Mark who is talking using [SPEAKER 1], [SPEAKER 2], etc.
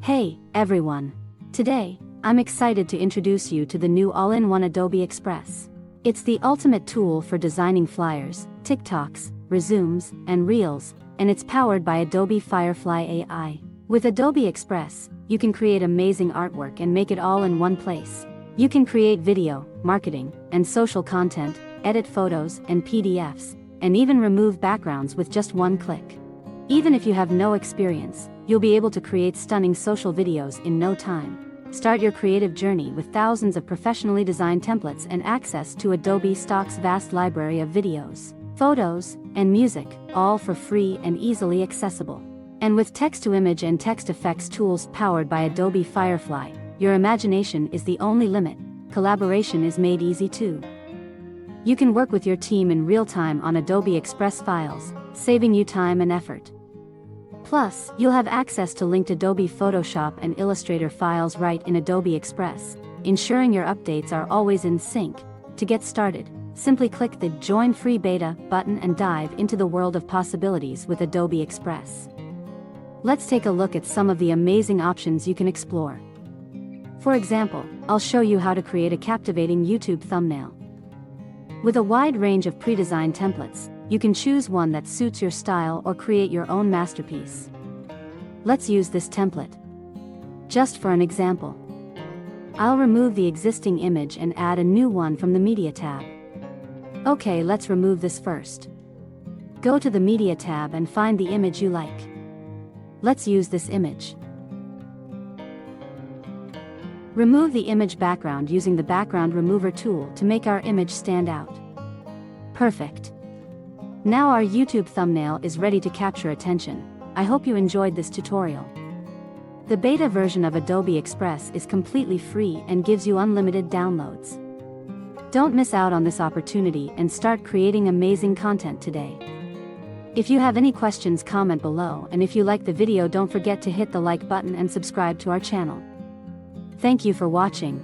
[SPEAKER 1] Hey, everyone! Today, I'm excited to introduce you to the new all-in-one Adobe Express. It's the ultimate tool for designing flyers, TikToks, resumes, and reels, and it's powered by Adobe Firefly AI. With Adobe Express, you can create amazing artwork and make it all in one place. You can create video, marketing, and social content, edit photos and PDFs, and even remove backgrounds with just one click. Even if you have no experience, you'll be able to create stunning social videos in no time. Start your creative journey with thousands of professionally designed templates and access to Adobe Stock's vast library of videos, photos, and music, all for free and easily accessible. And with text-to-image and text effects tools powered by Adobe Firefly, your imagination is the only limit. Collaboration is made easy too. You can work with your team in real time on Adobe Express files, saving you time and effort. Plus, you'll have access to linked Adobe Photoshop and Illustrator files right in Adobe Express, ensuring your updates are always in sync. To get started, simply click the Join Free Beta button and dive into the world of possibilities with Adobe Express. Let's take a look at some of the amazing options you can explore. For example, I'll show you how to create a captivating YouTube thumbnail. With a wide range of pre-designed templates, you can choose one that suits your style or create your own masterpiece. Let's use this template. Just for an example, I'll remove the existing image and add a new one from the Media tab. Okay, let's remove this first. Go to the Media tab and find the image you like. Let's use this image. Remove the image background using the background remover tool to make our image stand out. Perfect. Now our YouTube thumbnail is ready to capture attention. I hope you enjoyed this tutorial. The beta version of Adobe Express is completely free and gives you unlimited downloads. Don't miss out on this opportunity and start creating amazing content today. If you have any questions, comment below, and if you like the video, don't forget to hit the like button and subscribe to our channel. Thank you for watching.